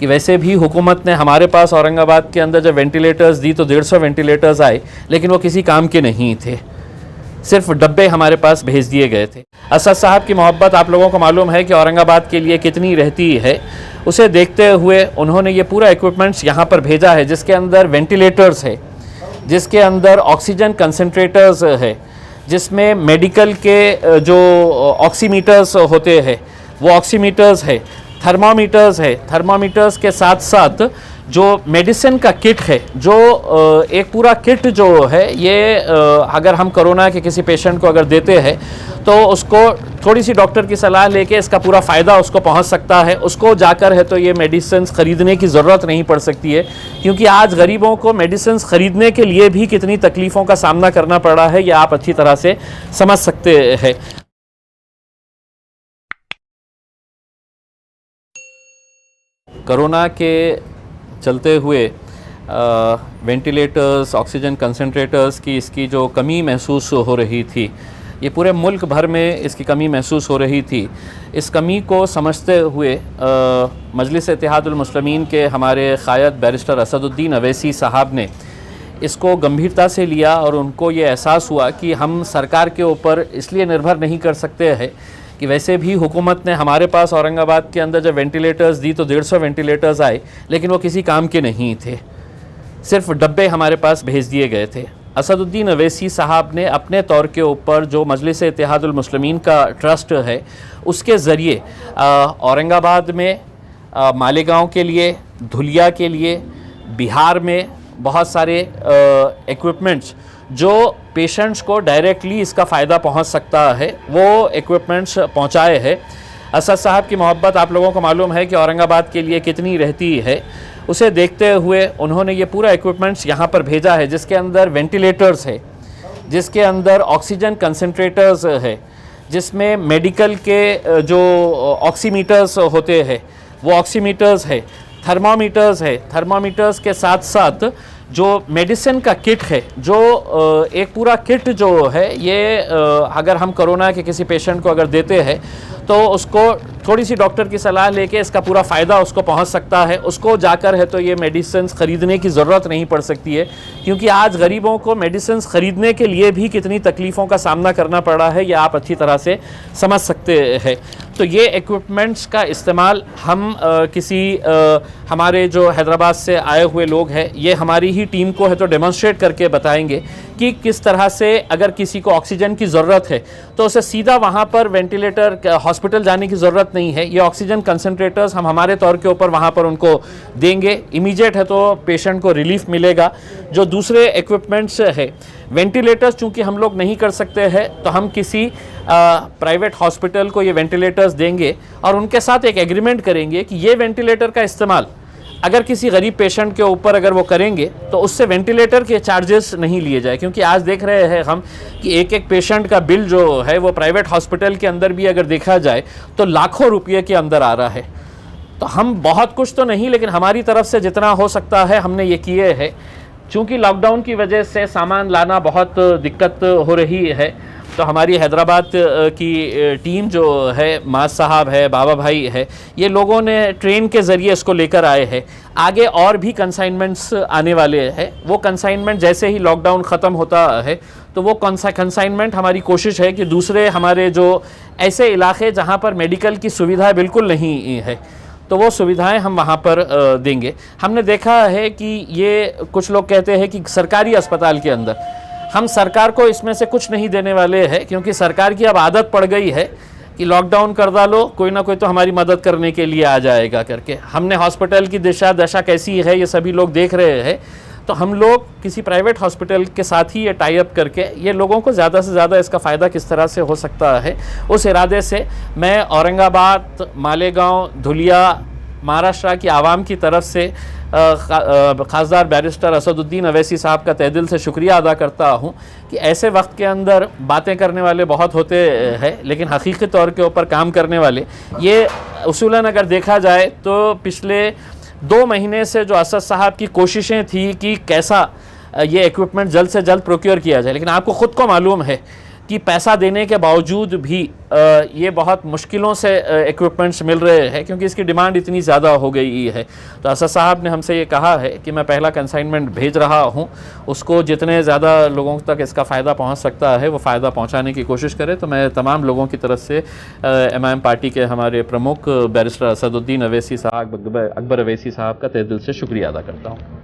कि वैसे भी हुकूमत ने हमारे पास औरंगाबाद के अंदर जब वेंटिलेटर्स दी तो 150 वेंटिलेटर्स आए, लेकिन वो किसी काम के नहीं थे, सिर्फ डब्बे हमारे पास भेज दिए गए थे। असद साहब की मोहब्बत आप लोगों को मालूम है कि औरंगाबाद के लिए कितनी रहती है। उसे देखते हुए उन्होंने ये पूरा इक्विपमेंट्स यहाँ पर भेजा है, जिसके अंदर वेंटिलेटर्स है, जिसके अंदर ऑक्सीजन कंसनट्रेटर्स है, जिसमें मेडिकल के जो ऑक्सीमीटर्स होते हैं वो ऑक्सीमीटर्स है, थर्मामीटर्स है, थर्मामीटर्स के साथ साथ जो मेडिसिन का किट है, जो एक पूरा किट जो है ये अगर हम कोरोना के किसी पेशेंट को अगर देते हैं तो उसको थोड़ी सी डॉक्टर की सलाह लेके इसका पूरा फ़ायदा उसको पहुंच सकता है। उसको जाकर है तो ये मेडिसिन ख़रीदने की ज़रूरत नहीं पड़ सकती है, क्योंकि आज गरीबों को मेडिसिन ख़रीदने के लिए भी कितनी तकलीफ़ों का सामना करना पड़ रहा है, ये आप अच्छी तरह से समझ सकते हैं। कोरोना के चलते हुए वेंटिलेटर्स, ऑक्सीजन कंसनट्रेटर्स की इसकी जो कमी महसूस हो रही थी, ये पूरे मुल्क भर में इसकी कमी महसूस हो रही थी। इस कमी को समझते हुए मजलिस इत्तेहादुल मुस्लिमीन के हमारे क़ायद बैरिस्टर असदुद्दीन अवैसी साहब ने इसको गंभीरता से लिया और उनको ये एहसास हुआ कि हम सरकार के ऊपर इसलिए निर्भर नहीं कर सकते हैं कि वैसे भी हुकूमत ने हमारे पास औरंगाबाद के अंदर जब वेंटिलेटर्स दी तो 150 वेंटिलेटर्स आए, लेकिन वो किसी काम के नहीं थे, सिर्फ डब्बे हमारे पास भेज दिए गए थे। असदुद्दीन अवैसी साहब ने अपने तौर के ऊपर जो मजलिस इत्तेहादुल मुस्लिमीन का ट्रस्ट है उसके ज़रिए औरंगाबाद में, मालेगांव के लिए, धुलिया के लिए, बिहार में बहुत सारे इक्विपमेंट्स जो पेशेंट्स को डायरेक्टली इसका फ़ायदा पहुंच सकता है वो इक्विपमेंट्स पहुंचाए हैं। असद साहब की मोहब्बत आप लोगों को मालूम है कि औरंगाबाद के लिए कितनी रहती है। उसे देखते हुए उन्होंने ये पूरा इक्विपमेंट्स यहाँ पर भेजा है, जिसके अंदर वेंटिलेटर्स है, जिसके अंदर ऑक्सीजन कंसनट्रेटर्स है, जिसमें मेडिकल के जो ऑक्सीमीटर्स होते हैं वो ऑक्सीमीटर्स है, थर्मामीटर्स है, थर्मामीटर्स के साथ साथ जो मेडिसिन का किट है, जो एक पूरा किट जो है ये अगर हम कोरोना के किसी पेशेंट को अगर देते हैं तो उसको थोड़ी सी डॉक्टर की सलाह लेके इसका पूरा फ़ायदा उसको पहुंच सकता है। उसको जाकर है तो ये मेडिसिन ख़रीदने की ज़रूरत नहीं पड़ सकती है, क्योंकि आज गरीबों को मेडिसिन ख़रीदने के लिए भी कितनी तकलीफ़ों का सामना करना पड़ रहा है, ये आप अच्छी तरह से समझ सकते हैं। तो ये इक्विपमेंट्स का इस्तेमाल हम हमारे जो हैदराबाद से आए हुए लोग हैं, ये हमारी ही टीम को है तो डेमोन्स्ट्रेट करके बताएंगे कि किस तरह से अगर किसी को ऑक्सीजन की ज़रूरत है तो उसे सीधा वहाँ पर वेंटिलेटर हॉस्पिटल जाने की ज़रूरत नहीं है। ये ऑक्सीजन कंसनट्रेटर्स हम हमारे तौर के ऊपर वहाँ पर उनको देंगे, इमीडिएट है तो पेशेंट को रिलीफ मिलेगा। जो दूसरे इक्विपमेंट्स है, वेंटिलेटर्स चूँकि हम लोग नहीं कर सकते हैं तो हम किसी प्राइवेट हॉस्पिटल को ये वेंटिलेटर्स देंगे और उनके साथ एक एग्रीमेंट करेंगे कि ये वेंटिलेटर का इस्तेमाल अगर किसी गरीब पेशेंट के ऊपर अगर वो करेंगे तो उससे वेंटिलेटर के चार्जेस नहीं लिए जाए, क्योंकि आज देख रहे हैं हम कि एक एक पेशेंट का बिल जो है वो प्राइवेट हॉस्पिटल के अंदर भी अगर देखा जाए तो लाखों रुपये के अंदर आ रहा है। तो हम बहुत कुछ तो नहीं, लेकिन हमारी तरफ से जितना हो सकता है हमने ये किए हैं। चूँकि लॉकडाउन की वजह से सामान लाना बहुत दिक्कत हो रही है, तो हमारी हैदराबाद की टीम जो है, माज साहब है, बाबा भाई है, ये लोगों ने ट्रेन के ज़रिए इसको लेकर आए हैं। आगे और भी कंसाइनमेंट्स आने वाले हैं। वो कंसाइनमेंट जैसे ही लॉकडाउन ख़त्म होता है तो वो कंसाइनमेंट हमारी कोशिश है कि दूसरे हमारे जो ऐसे इलाके जहाँ पर मेडिकल की सुविधा बिल्कुल नहीं है तो वो सुविधाएं हम वहाँ पर देंगे। हमने देखा है कि ये कुछ लोग कहते हैं कि सरकारी अस्पताल के अंदर हम सरकार को इसमें से कुछ नहीं देने वाले हैं, क्योंकि सरकार की अब आदत पड़ गई है कि लॉकडाउन कर डालो, कोई ना कोई तो हमारी मदद करने के लिए आ जाएगा करके। हमने हॉस्पिटल की दशा कैसी है ये सभी लोग देख रहे हैं, तो हम लोग किसी प्राइवेट हॉस्पिटल के साथ ही ये टाई अप करके ये लोगों को ज़्यादा से ज़्यादा इसका फ़ायदा किस तरह से हो सकता है, उस इरादे से मैं औरंगाबाद, मालेगांव, धुलिया, महाराष्ट्र की आवाम की तरफ से खासदार बैरिस्टर असदुद्दीन अवैसी साहब का तहे दिल से शुक्रिया अदा करता हूँ कि ऐसे वक्त के अंदर बातें करने वाले बहुत होते हैं, लेकिन हकीकी तौर के ऊपर काम करने वाले, ये उसूलन अगर देखा जाए तो पिछले 2 महीने से जो असद साहब की कोशिशें थी कि कैसा ये इक्विपमेंट जल्द से जल्द प्रोक्योर किया जाए, लेकिन आपको ख़ुद को मालूम है कि पैसा देने के बावजूद भी ये बहुत मुश्किलों से इक्विपमेंट्स मिल रहे हैं, क्योंकि इसकी डिमांड इतनी ज़्यादा हो गई है। तो असद साहब ने हमसे ये कहा है कि मैं पहला कंसाइनमेंट भेज रहा हूँ, उसको जितने ज़्यादा लोगों तक इसका फ़ायदा पहुँच सकता है वो फ़ायदा पहुँचाने की कोशिश करें। तो मैं तमाम लोगों की तरफ से एमआईएम पार्टी के हमारे प्रमुख बैरिस्टर असदुद्दीन अवैसी साहब, अकबर अवैसी साहब का तहे दिल से शुक्रिया अदा करता हूँ।